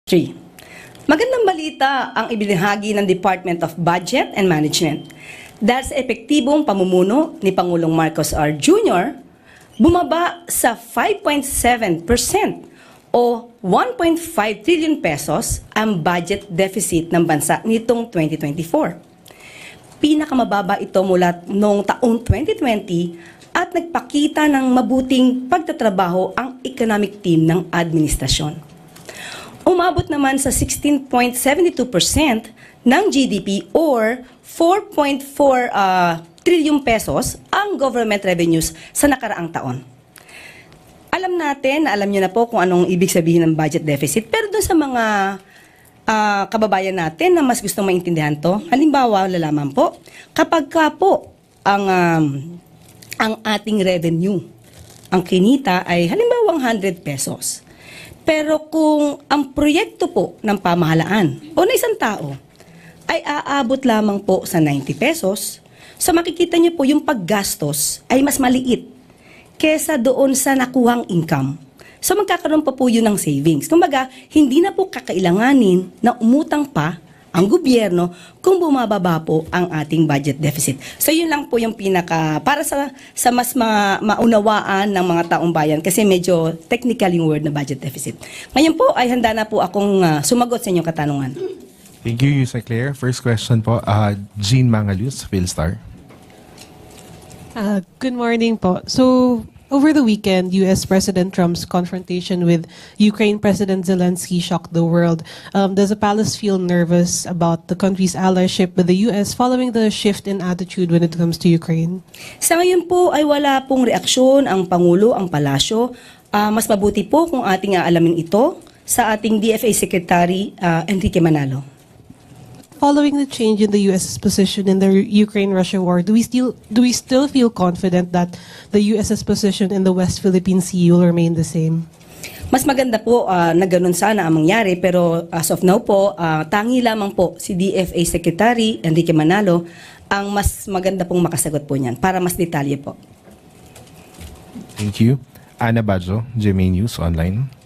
3. Magandang balita ang ibinahagi ng Department of Budget and Management. Dahil sa epektibong pamumuno ni Pangulong Marcos R. Jr., bumaba sa 5.7% o 1.5 trillion pesos ang budget deficit ng bansa nitong 2024. Pinakamababa ito mula noong taong 2020 at nagpakita ng mabuting pagtatrabaho ang economic team ng administrasyon. Umabot naman sa 16.72% ng GDP or 4.4 trillion pesos ang government revenues sa nakaraang taon. Alam niyo na po kung anong ibig sabihin ng budget deficit, pero doon sa mga kababayan natin na mas gustong maintindihan to, halimbawa, lalaman po, kapag ka po ang ating revenue, ang kinita ay halimbawa 100 pesos. Pero kung ang proyekto po ng pamahalaan o ng isang tao ay aabot lamang po sa 90 pesos, so makikita niyo po yung paggastos ay mas maliit kesa doon sa nakuhang income. So magkakaroon pa po yun ng savings. Kumbaga, hindi na po kakailanganin na umutang pa ang gobyerno kung bumababa po ang ating budget deficit. So yun lang po yung para sa mas maunawaan ng mga taong bayan kasi medyo technical yung word na budget deficit. Ngayon po ay handa na po akong sumagot sa inyong katanungan. Thank you, Yusek Claire. First question po, Jean Mangalus, Philstar. Good morning po. So, over the weekend, U.S. President Trump's confrontation with Ukraine President Zelensky shocked the world. Does the palace feel nervous about the country's allyship with the U.S. following the shift in attitude when it comes to Ukraine? Sa ngayon po ay wala pong reaksyon ang Pangulo, ang Palasyo. Mas mabuti po kung ating aalamin ito sa ating DFA Secretary Enrique Manalo. Following the change in the U.S.'s position in the Ukraine-Russia war, do we still feel confident that the U.S.'s position in the West Philippine Sea will remain the same? Mas maganda po na ganun sana ang mangyari, pero as of now po, tangi lamang po si DFA Secretary Enrique Manalo ang mas maganda pong makasagot po niyan para mas detalye po. Thank you. Ana Badjo, GMA News Online.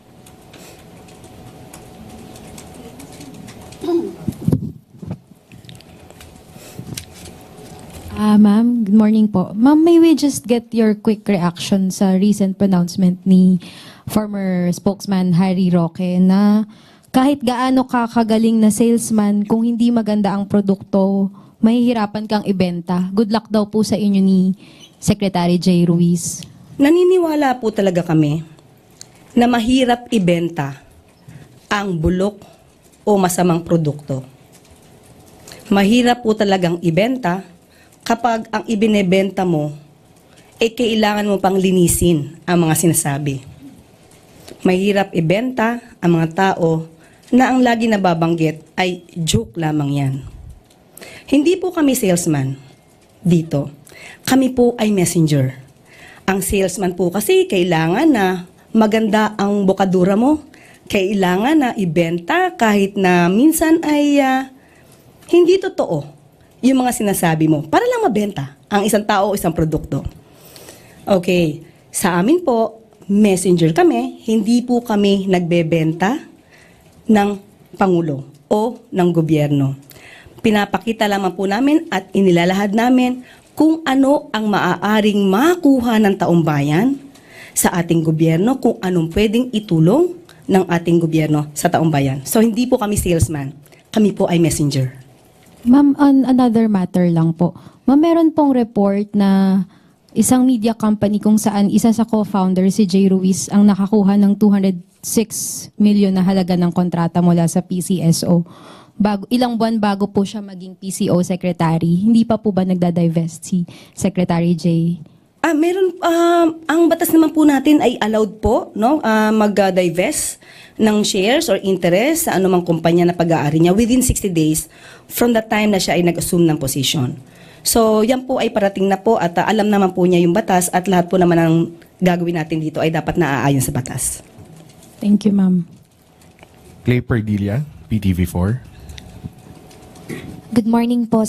Ma'am, good morning po. Ma'am, may we just get your quick reaction sa recent pronouncement ni former spokesman Harry Roque na kahit gaano ka kagaling na salesman, kung hindi maganda ang produkto, mahihirapan kang ibenta. Good luck daw po sa inyo ni Secretary Jay Ruiz. Naniniwala po talaga kami na mahirap ibenta ang bulok o masamang produkto. Mahirap po talagang ibenta kapag ang ibinebenta mo, kailangan mo pang linisin ang mga sinasabi. Mahirap ibenta ang mga tao na ang lagi nababanggit ay joke lamang yan. Hindi po kami salesman dito. Kami po ay messenger. Ang salesman po kasi kailangan na maganda ang bokadura mo. Kailangan na ibenta kahit na minsan ay hindi totoo yung mga sinasabi mo para lang mabenta ang isang tao o isang produkto. Okay, sa amin po, messenger kami, hindi po kami nagbebenta ng Pangulo o ng gobyerno. Pinapakita lamang po namin at inilalahad namin kung ano ang maaaring makuha ng taong bayan sa ating gobyerno, kung anong pwedeng itulong ng ating gobyerno sa taong bayan. So hindi po kami salesman, kami po ay messenger. Ma'am, on another matter lang po. Ma'am, meron pong report na isang media company kung saan isa sa co-founder si Jay Ruiz ang nakakuha ng 206 million na halaga ng kontrata mula sa PCSO. Ilang buwan bago po siya maging PCO secretary. Hindi pa po ba nagda-divest si Secretary Jay? Meron, ang batas naman po natin ay allowed po, no, mag-divest ng shares or interest sa anumang kumpanya na pag-aari niya within 60 days from the time na siya ay nag-assume ng position. So, yan po ay parating na po at alam naman po niya yung batas at lahat po naman ng gagawin natin dito ay dapat naaayon sa batas. Thank you, ma'am. Clay Perdilla, PTV4. Good morning po,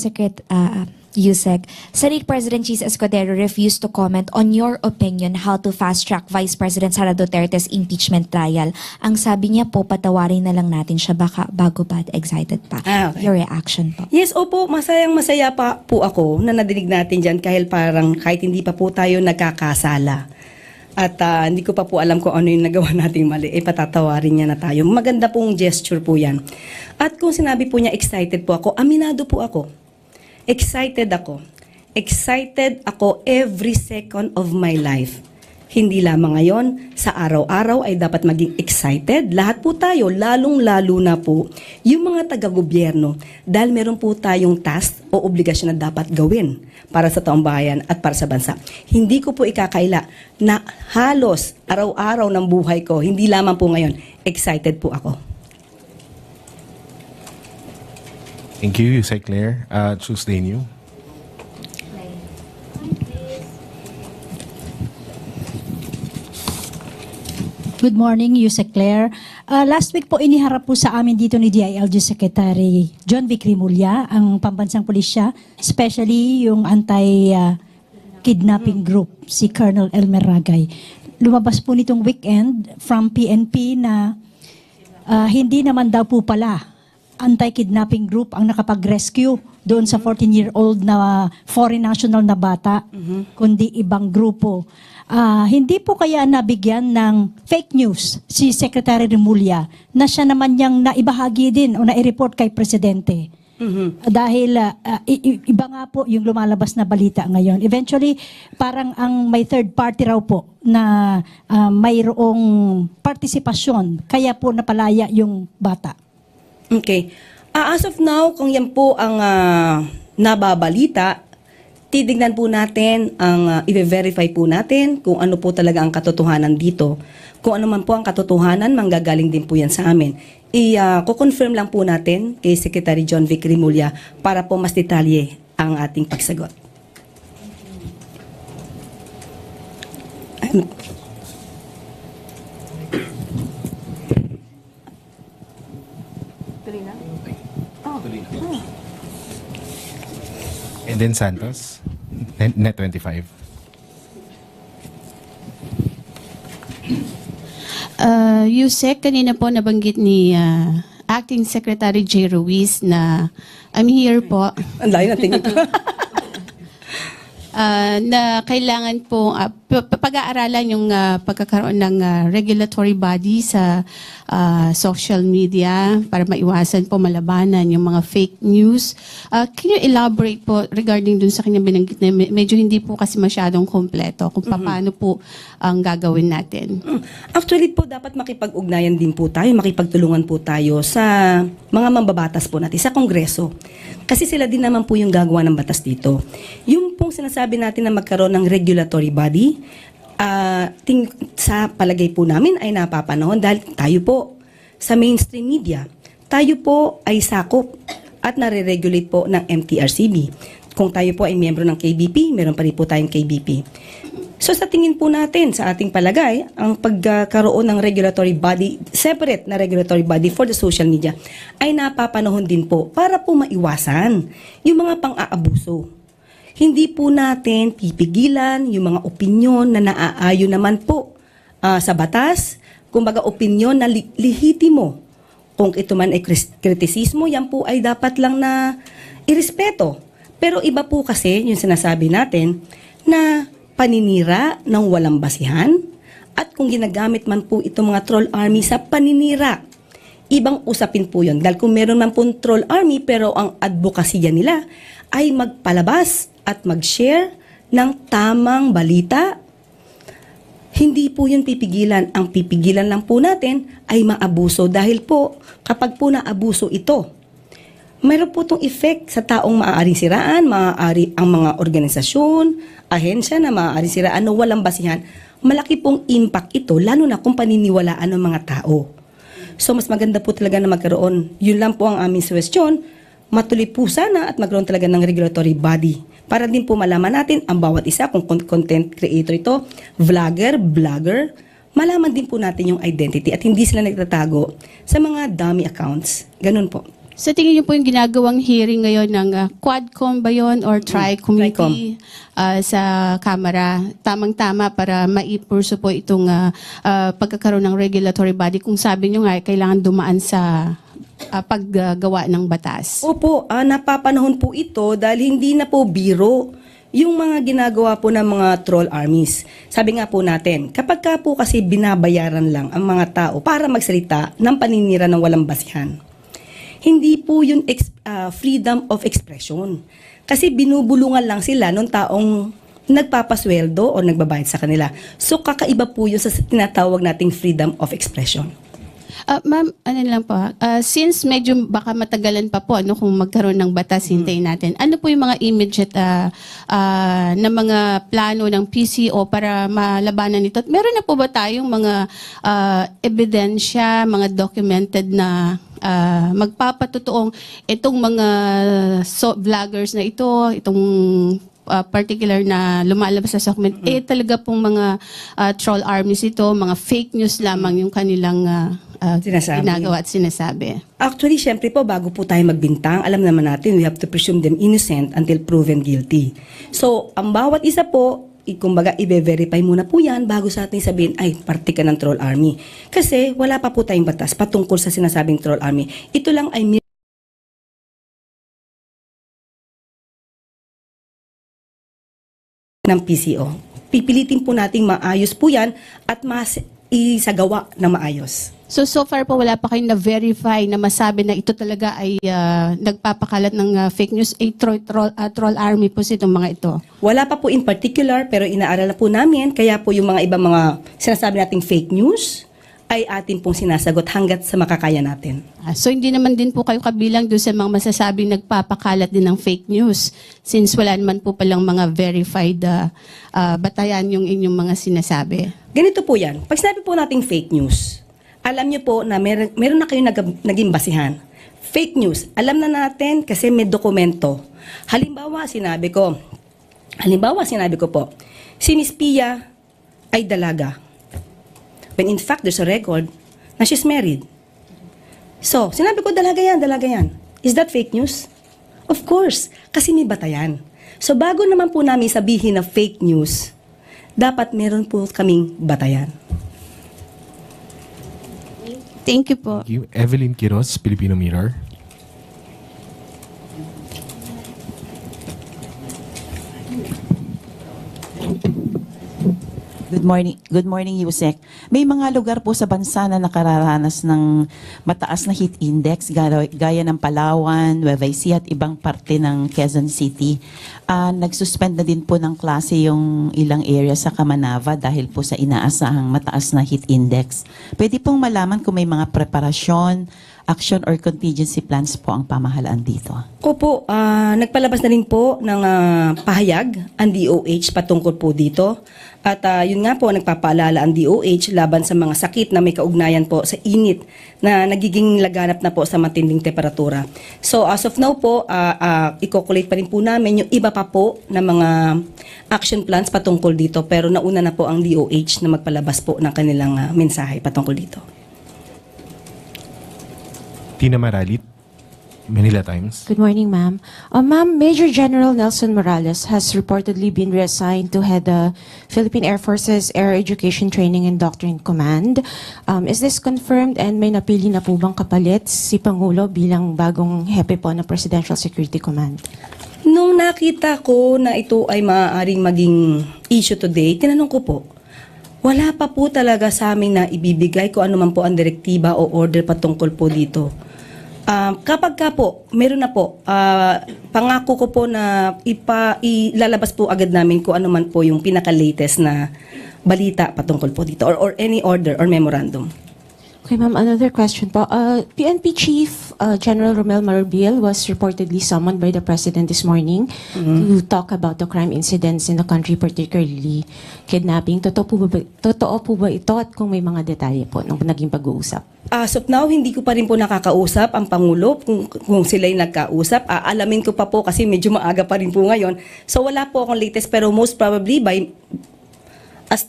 Yusek, Senate President Cheese Escudero refused to comment on your opinion how to fast-track Vice President Sara Duterte's impeachment trial. Ang sabi niya po, patawarin na lang natin siya baka bago pa at excited pa. Okay. Your reaction po. Yes, opo, masayang-masaya pa po ako na nadinig natin dyan kahit hindi pa po tayo nagkakasala. At hindi ko pa po alam kung ano yung nagawa nating mali, patatawarin niya na tayo. Maganda pong gesture po yan. At kung sinabi po niya excited po ako, aminado po ako. Excited ako. Excited ako every second of my life. Hindi lamang ngayon, sa araw-araw ay dapat maging excited. Lahat po tayo, lalong-lalo na po yung mga taga-gobyerno dahil meron po tayong task o obligasyon na dapat gawin para sa taong bayan at para sa bansa. Hindi ko po ikakaila na halos araw-araw ng buhay ko, hindi lamang po ngayon, excited po ako. Thank you, Yusek Claire. Tuesday New. Good morning, Yusek Claire. Last week po iniharap po sa amin dito ni DILG Secretary John Vic Rimulya ang pambansang pulisya, especially yung anti-kidnapping group, si Colonel Elmer Ragay. Lumabas po nitong weekend from PNP na hindi naman daw po pala anti-kidnapping group ang nakapag-rescue doon sa 14-year-old na foreign national na bata, kundi ibang grupo. Hindi po kaya nabigyan ng fake news si Secretary Rimulya na siya naman niyang naibahagi din o nai-report kay Presidente. Dahil iba nga po yung lumalabas na balita ngayon. Eventually, parang ang may third party raw po na mayroong partisipasyon kaya po napalaya yung bata. Okay. As of now, kung yan po ang nababalita, titignan po natin, i-verify po natin kung ano po talaga ang katotohanan dito. Kung ano man po ang katotohanan, manggagaling din po yan sa amin. I-confirm lang po natin kay Secretary John Vic Rimulya para po mas detalye ang ating pagsagot. And then Santos, Net 25. Yusek, kanina po nabanggit ni Acting Secretary J. Ruiz na I'm here po Ang layo na tingin ko. na kailangan po pag-aaralan yung pagkakaroon ng regulatory body sa social media para maiwasan po malabanan yung mga fake news. Can you elaborate po regarding dun sa kanyang binanggit na medyo hindi po kasi masyadong kompleto kung paano po ang gagawin natin? Actually po, dapat makipag-ugnayan din po tayo, makipagtulungan po tayo sa mga mambabatas po natin, sa Kongreso. Kasi sila din naman po yung gagawa ng batas dito. Yung pong sinasabi natin na magkaroon ng regulatory body, sa palagay po namin ay napapanahon dahil tayo po sa mainstream media, tayo po ay sakop at nare-regulate po ng MTRCB. Kung tayo po ay miyembro ng KBP, meron pa rin po tayong KBP. So sa tingin po natin, sa ating palagay, ang pagkaroon ng regulatory body, separate na regulatory body for the social media, ay napapanahon din po para po maiwasan yung mga pang-aabuso. Hindi po natin pipigilan yung mga opinyon na naaayon naman po sa batas, kumbaga opinyon na lehitimo. Kung ito man ay kritisismo, yan po ay dapat lang na irespeto. Pero iba po kasi yung sinasabi natin na paninira ng walang basihan at kung ginagamit man po itong mga troll army sa paninira, ibang usapin po yun. Dahil kung meron man po troll army pero ang advokasya nila ay magpalabas at mag-share ng tamang balita, hindi po yun pipigilan. Ang pipigilan lang po natin ay maabuso dahil po kapag po naabuso ito, mayroon po itong effect sa taong maaaring siraan, maaari ang mga organisasyon, ahensya na maaaring siraan na walang basihan. Malaki pong impact ito, lalo na kung paniniwalaan ng mga tao. So mas maganda po talaga na magkaroon, yun lang po ang aming suggestion, matuloy po sana at magkaroon talaga ng regulatory body para din po malaman natin ang bawat isa, kung content creator ito, vlogger, blogger, malaman din po natin yung identity at hindi sila nagtatago sa mga dummy accounts. Ganun po. Sa tingin niyo po yung ginagawang hearing ngayon ng Quadcom ba yun or Tri-Committee sa Kamara, tamang-tama para maipurso po itong pagkakaroon ng regulatory body kung sabi niyo nga kailangan dumaan sa paggawa ng batas? Opo, napapanahon po ito dahil hindi na po biro yung mga ginagawa po ng mga troll armies. Sabi nga po natin, kapag ka po kasi binabayaran lang ang mga tao para magsalita ng paninira ng walang basihan, hindi po yun freedom of expression. Kasi binubulungan lang sila ng taong nagpapasweldo o nagbabayad sa kanila. So kakaiba po yun sa tinatawag nating freedom of expression. Ma'am, ano lang po, since medyo baka matagalan pa po kung magkaroon ng batas, hintayin natin. Ano po yung mga immediate na mga plano ng PCO para malabanan ito? At meron na po ba tayong mga ebidensya, mga documented na magpapatotoong itong mga vloggers na itong particular na lumalabas sa document, talaga pong mga troll armies ito, mga fake news lamang yung kanilang ginagawa at sinasabi. Actually, syempre po, bago po tayo magbintang, alam naman natin, we have to presume them innocent until proven guilty. So, ang bawat isa po, kumbaga, i-verify muna po yan bago sa ating sabihin, ay, parte ka ng troll army. Kasi, wala pa po tayong batas patungkol sa sinasabing troll army. Ito lang ay ng PCO. Pipilitin po nating maayos po yan at isagawa na maayos. So far po wala pa kayong na-verify na masabi na ito talaga ay nagpapakalat ng fake news, troll army po itong mga ito? Wala pa po in particular, pero inaaral na po namin, kaya po yung mga ibang mga sinasabi nating fake news ay atin pong sinasagot hanggat sa makakaya natin. So hindi naman din po kayo kabilang doon sa mga masasabing nagpapakalat din ng fake news since wala naman po palang mga verified batayan yung inyong mga sinasabi. Ganito po yan. Pag sinabi po nating fake news, alam niyo po na meron na kayong naging basihan. Fake news, alam na natin kasi may dokumento. Halimbawa, sinabi ko po, si Miss Pia ay dalaga. When in fact, there's a record na she's married. So, sinabi ko, dalaga yan. Is that fake news? Of course, kasi may batayan. So, bago naman po namin sabihin na fake news, dapat meron po kaming batayan. Thank you po. Thank you. Evelyn Quiroz, Filipino Mirror. Good morning, Yusek. May mga lugar po sa bansa na nakararanas ng mataas na heat index gaya ng Palawan, Nueva Ecija at ibang parte ng Quezon City. Nagsuspend na din po ng klase yung ilang area sa Kamanava dahil po sa inaasahang mataas na heat index. Pwede pong malaman kung may mga preparasyon, action or contingency plans po ang pamahalaan dito? Opo, nagpalabas na rin po ng pahayag ang DOH patungkol po dito. At yun nga po, nagpapaalala ang DOH laban sa mga sakit na may kaugnayan po sa init na nagiging laganap na po sa matinding temperatura. So as of now po, i-calculate pa rin po namin yung iba pa po na mga action plans patungkol dito. Pero nauna na po ang DOH na magpalabas po ng kanilang mensahe patungkol dito. Tina Maralit, Manila Times. Good morning, ma'am. Ma'am, Major General Nelson Morales has reportedly been reassigned to head the Philippine Air Force's Air Education Training and Doctrine Command. Is this confirmed and may napili na po bang kapalit si Pangulo bilang bagong hepe po ng Presidential Security Command? Nung nakita ko na ito ay maaaring maging issue today, tinanong ko po, wala pa po talaga sa amin na ibibigay ko ano man po ang direktiba o order patungkol po dito. Kapag ka po, meron na po, pangako ko po na ilalabas po agad namin kung ano man po yung pinaka-latest na balita patungkol po dito or any order or memorandum. Okay, ma'am, another question po. PNP Chief General Romel Marbil was reportedly summoned by the President this morning to talk about the crime incidents in the country, particularly kidnapping. Totoo po ba ito at kung may mga detalye po nung naging pag-uusap? As of now, hindi ko pa rin po nakakausap ang Pangulo kung sila'y nagkausap. Alamin ko pa po kasi medyo maaga pa rin po ngayon. So wala po akong latest pero most probably as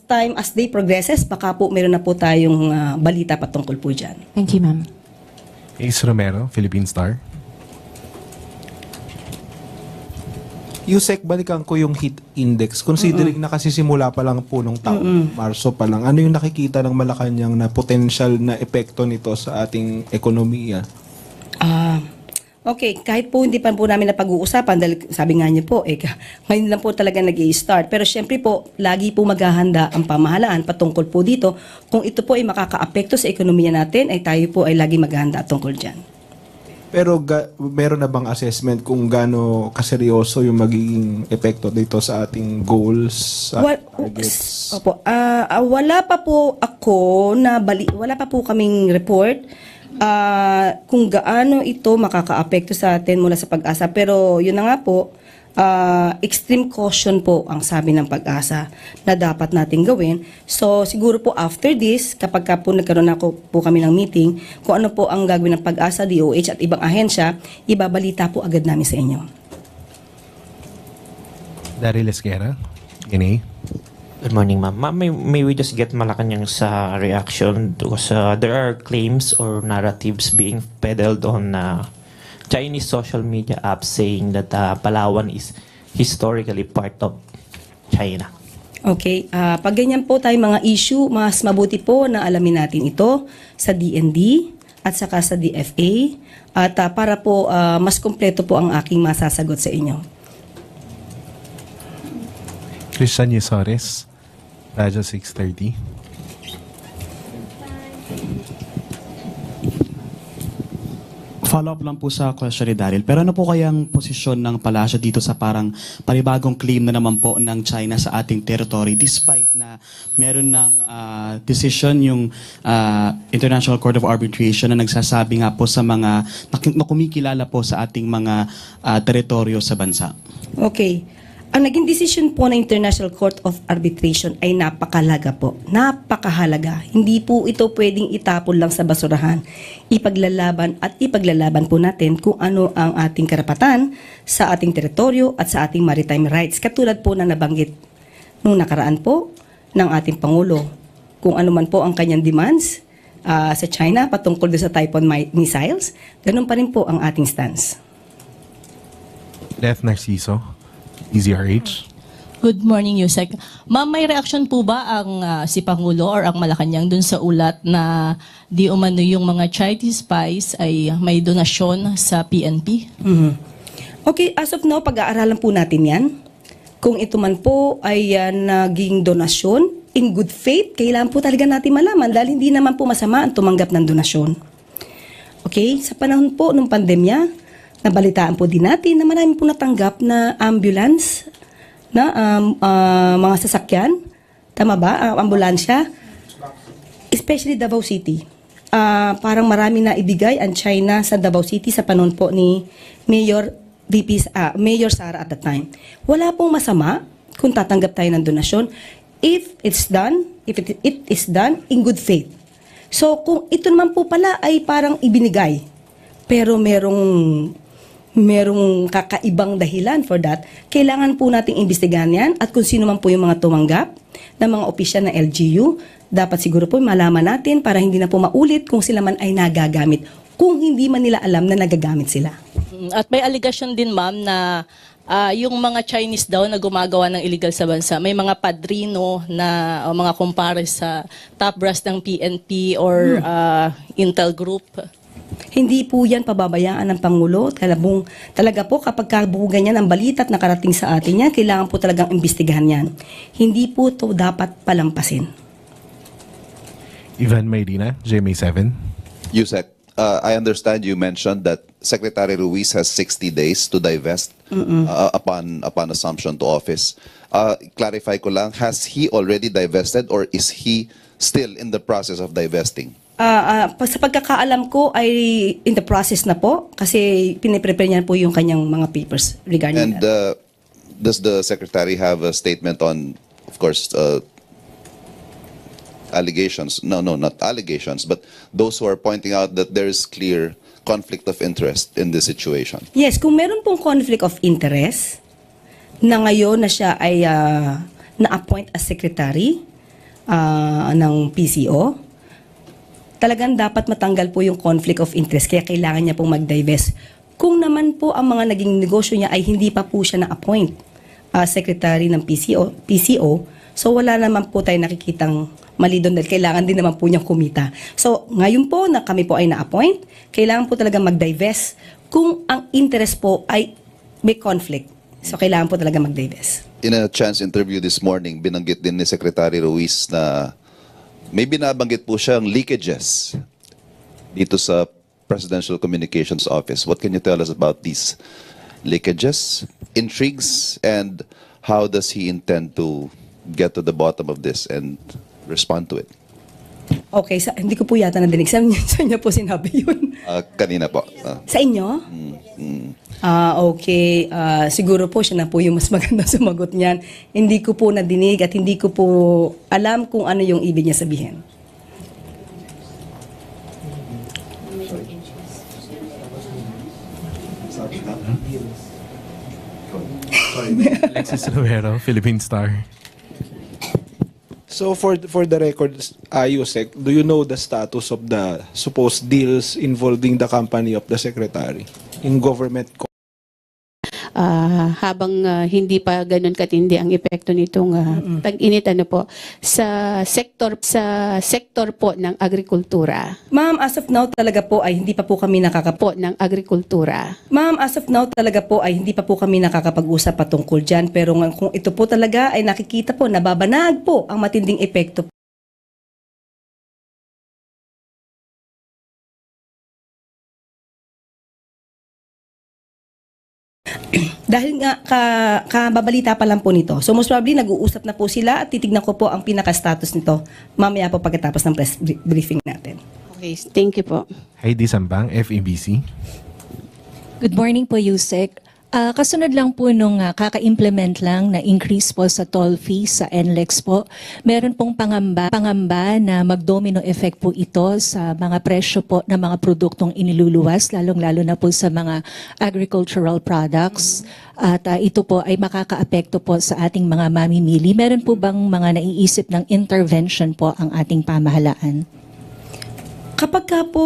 day progresses, baka po meron na po tayong balita patungkol po dyan. Thank you, ma'am. Ace Romero, Philippine Star. Yusek, balikan ko yung heat index. Considering na kasi simula pa lang po nung taon, Marso pa lang, ano yung nakikita ng Malacanang na potential na epekto nito sa ating ekonomiya? Okay, kahit po hindi pa po namin napag-uusapan dahil sabi nga niyo po, ngayon lang po talaga nag-i-start. Pero syempre po, lagi po maghahanda ang pamahalaan patungkol po dito. Kung ito po ay makaka-apekto sa ekonomiya natin, ay tayo po ay lagi maghahanda tungkol dyan. Pero meron na bang assessment kung gaano kaseryoso yung magiging epekto dito sa ating goals, sa targets? Opo, wala pa po ako wala pa po kaming report kung gaano ito makaka-apekto sa atin mula sa Pag-asa. Pero yun na nga po, extreme caution po ang sabi ng Pag-asa na dapat nating gawin. So siguro po after this, kapag po nagkaroon po kami ng meeting, kung ano po ang gagawin ng Pag-asa, DOH at ibang ahensya, ibabalita po agad namin sa inyo. Daryl Esquera, GNA. Good morning, ma'am. Ma'am, may we just get Malacanang sa reaction because there are claims or narratives being peddled on Chinese social media apps saying that Palawan is historically part of China. Okay, pag ganyan po tayo mga issue, mas mabuti po na alamin natin ito sa DND at saka sa DFA at para po mas kompleto po ang aking masasagot sa inyo. Christian Yesores, Radyo 630. Follow-up lang po sa question ni Daryl. Pero ano po kayang posisyon ng palasyo dito sa parang panibagong claim na naman po ng China sa ating territory despite na meron ng decision yung International Court of Arbitration na nagsasabi nga po sa mga na kumikilala po sa ating mga teritoryo sa bansa? Okay. Ang naging decision po ng International Court of Arbitration ay napakahalaga po. Napakahalaga. Hindi po ito pwedeng itapon lang sa basurahan. Ipaglalaban po natin kung ano ang ating karapatan sa ating teritoryo at sa ating maritime rights. Katulad po na nabanggit nung nakaraan po ng ating Pangulo. Kung ano man po ang kanyang demands sa China patungkol sa Typhoon missiles, ganun pa rin po ang ating stance. Beth Narciso, DZRH. Good morning, Yusek. Ma'am, may reaction po ba ang si Pangulo or ang Malacanang dun sa ulat na di umano yung mga Chinese spies ay may donasyon sa PNP? Okay, as of now, pag-aaralan po natin yan. Kung ito man po ay naging donasyon, in good faith, kailangan po talaga natin malaman dahil hindi naman po masama ang tumanggap ng donasyon. Okay, sa panahon po ng pandemya, nabalitaan po din natin na marami po natanggap na ambulance, na mga sasakyan, tama ba? Ambulansya, especially Davao City. Parang marami na ibigay ang China sa Davao City sa panahon po ni Mayor Sara at the time. Wala pong masama kung tatanggap tayo ng donasyon if it is done in good faith. So kung ito naman po pala ay parang ibinigay, pero merong kakaibang dahilan for that, kailangan po nating imbestigahan yan at kung sino man po yung mga tumanggap ng mga opisyal na LGU, dapat siguro po malaman natin para hindi na po maulit kung sila man ay nagagamit, kung hindi man nila alam na nagagamit sila. At may allegation din, ma'am, na yung mga Chinese daw na gumagawa ng illegal sa bansa, may mga padrino na mga kumpare sa top brass ng PNP or Intel Group. Hindi po yan pababayaan ng Pangulo. Talaga po kapag kabugan yan ang balita at nakarating sa atin yan, kailangan po talagang imbestigahan yan. Hindi po ito dapat palampasin. Ivan Mayrina, GMA7. Yusek, I understand you mentioned that Secretary Ruiz has 60 days to divest upon assumption to office. Clarify ko lang, has he already divested or is he still in the process of divesting? Sa pagkakaalam ko ay in the process na po kasi piniprepare niya po yung kanyang mga papers regarding that. Does the Secretary have a statement on, of course, allegations? No, not allegations, but those who are pointing out that there is clear conflict of interest in this situation. Yes, kung meron pong conflict of interest na ngayon na siya ay na-appoint as secretary ng PCO, talagang dapat matanggal po yung conflict of interest kaya kailangan niya pong mag-divest Kung naman po ang mga naging negosyo niya ay hindi pa po siya na-appoint secretary ng PCO, so wala naman po tayo nakikitang mali doon dahil kailangan din naman po niyang kumita. So ngayon po na kami po ay na-appoint, kailangan po talaga mag-divest kung ang interest po ay may conflict. So kailangan po talaga mag-divest. In a chance interview this morning, binanggit din ni Secretary Ruiz na may binabanggit po siyang leakages dito sa Presidential Communications Office. What can you tell us about these leakages, intrigues, and how does he intend to get to the bottom of this and respond to it? Okay, hindi ko po yata nadinig. Sa inyo po sinabi yun. Kanina po. Sa inyo? Okay. Siguro po siya na po yung mas maganda sumagot niyan. Hindi ko po nadinig at hindi ko po alam kung ano yung ibig niya sabihin. Alexis Rivero, Philippine Star. So for the record, Yusek, do you know the status of the supposed deals involving the company of the secretary in government? Habang hindi pa ganun katindi ang epekto nitong tag-init sa sektor po ng agrikultura. Ma'am, as of now talaga po ay hindi pa po kami ng agrikultura. Ma'am, as of now talaga po ay hindi pa po kami nakakapag-usap patungkol dyan. Pero kung ito po talaga ay nakikita po, nababanag po ang matinding epekto. Dahil nga kababalita pa lang po nito. So most probably nag-uusap na po sila at titignan ko po ang pinaka-status nito mamaya po pagkatapos ng press briefing natin. Okay, thank you po. Heidi Sambang, FEBC. Good morning po, Yusek. Kasunod lang po nung kaka-implement lang na increase po sa toll fee sa NLEX po, meron pong pangamba na mag-domino effect po ito sa mga presyo po ng mga produktong iniluluwas, lalong-lalo na po sa mga agricultural products. At ito po ay makakaapekto po sa ating mga mamimili. Meron po bang mga naiisip ng intervention po ang ating pamahalaan? Kapag ka po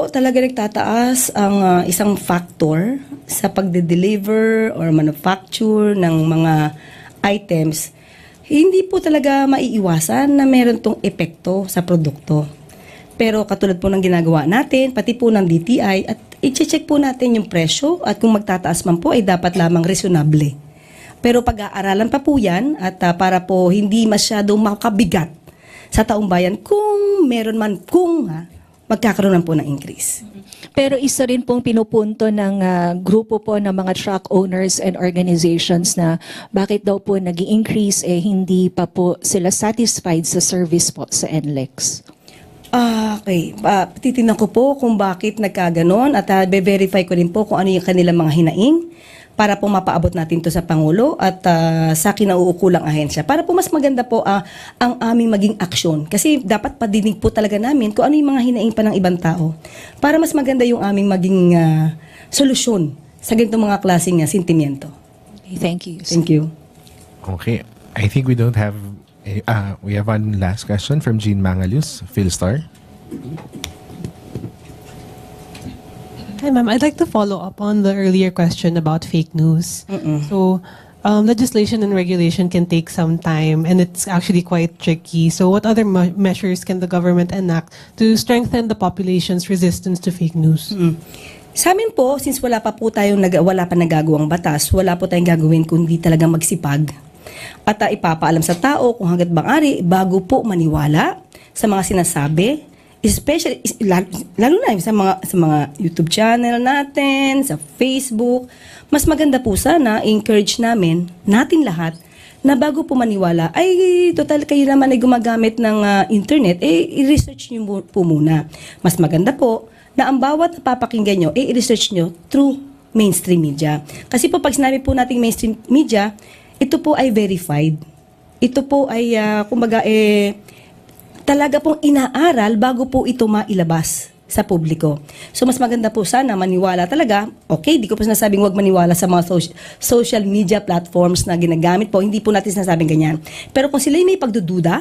talaga nagtataas ang isang factor sa pagde-deliver or manufacture ng mga items, hindi po talaga maiiwasan na meron tong epekto sa produkto. Pero katulad po ng ginagawa natin, pati po ng DTI, at i-check po natin yung presyo at kung magtataas man po ay dapat lamang reasonable. Pero pag-aaralan pa po yan at para po hindi masyadong makabigat sa taong bayan kung meron man magkakaroon po ng increase. Pero isa rin pong pinupunto ng grupo po ng mga truck owners and organizations na bakit daw po nag-i-increase hindi pa po sila satisfied sa service po sa NLEX. Okay. Titignan ko po kung bakit nagkaganon at be-verify ko rin po kung ano yung kanilang mga hinaing para po mapaabot natin to sa Pangulo at sa kinauukulang ahensya. Para po mas maganda po ang aming maging aksyon. Kasi dapat padinig po talaga namin kung ano yung mga hinaing pa ng ibang tao. Para mas maganda yung aming maging solusyon sa ganitong mga klaseng sentimiento. Okay, thank you. Thank you. Okay. I think we don't have... we have one last question from Jean Mangalius, Philstar. Hi, ma'am. I'd like to follow up on the earlier question about fake news. So, legislation and regulation can take some time, and it's actually quite tricky. So, what other measures can the government enact to strengthen the population's resistance to fake news? Sa amin po, since wala pa nagagawang batas, wala po tayong gagawin kundi talagang magsipag. At ipapaalam sa tao kung hanggat maaari bago po maniwala sa mga sinasabi, especially lalo na sa mga YouTube channel natin, sa Facebook. Mas maganda po sana encourage natin lahat na bago po maniwala ay total kayo naman ay gumagamit ng internet, i-research niyo po muna. Mas maganda po na ang bawat napapakinggan nyo, i-research nyo through mainstream media. Kasi po pag sinabi po nating mainstream media, ito po ay verified. Ito po ay kumbaga talaga pong inaaral bago po ito mailabas sa publiko. So mas maganda po sana maniwala talaga. Okay, di ko po sinasabing huwag maniwala sa mga social media platforms na ginagamit po. Hindi po natin sinasabing ganyan. Pero kung sila may pagdududa,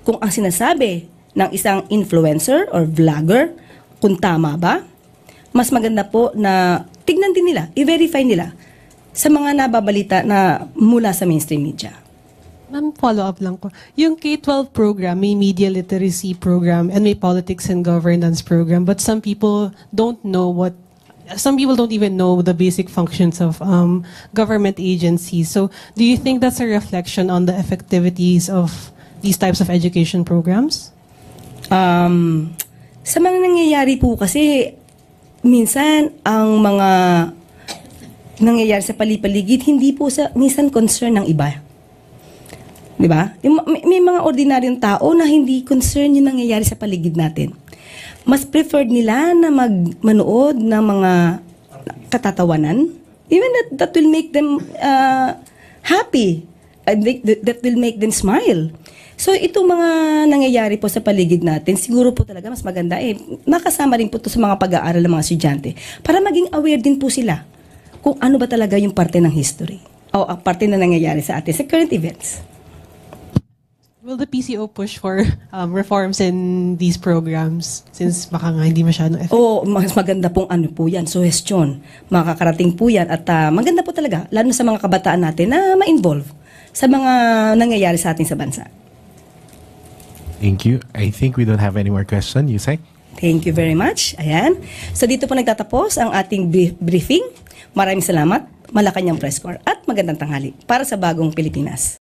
kung ang sinasabi ng isang influencer or vlogger, kung tama ba, mas maganda po na tignan din nila, i-verify nila sa mga nababalita na mula sa mainstream media. Ma'am, follow-up lang ko. Yung K-12 program, may media literacy program and may politics and governance program, but some people don't even know the basic functions of government agencies. So do you think that's a reflection on the effectivities of these types of education programs? Sa mga nangyayari po kasi, minsan ang mga nangyayari sa palipaligid, hindi po minsan concern ng iba. Di ba? May mga ordinaryong tao na hindi concern yung nangyayari sa paligid natin. Mas preferred nila na manood ng mga katatawanan, even that will make them happy, that will make them smile. So itong mga nangyayari po sa paligid natin, siguro po talaga mas maganda makasama rin po ito sa mga pag-aaral ng mga estudyante para maging aware din po sila kung ano ba talaga yung parte ng history o ang parte na nangyayari sa atin sa current events. Will the PCO push for reforms in these programs since baka nga hindi masyadong effective? Mas maganda pong yan, suggestion. Makakarating po yan at maganda po talaga, lalo sa mga kabataan natin na ma-involve sa mga nangyayari sa atin sa bansa. Thank you. I think we don't have any more questions, Yusek. Thank you very much. Ayan. So dito po nagtatapos ang ating briefing. Maraming salamat, Malacanang Press Corps at magandang tanghali para sa bagong Pilipinas.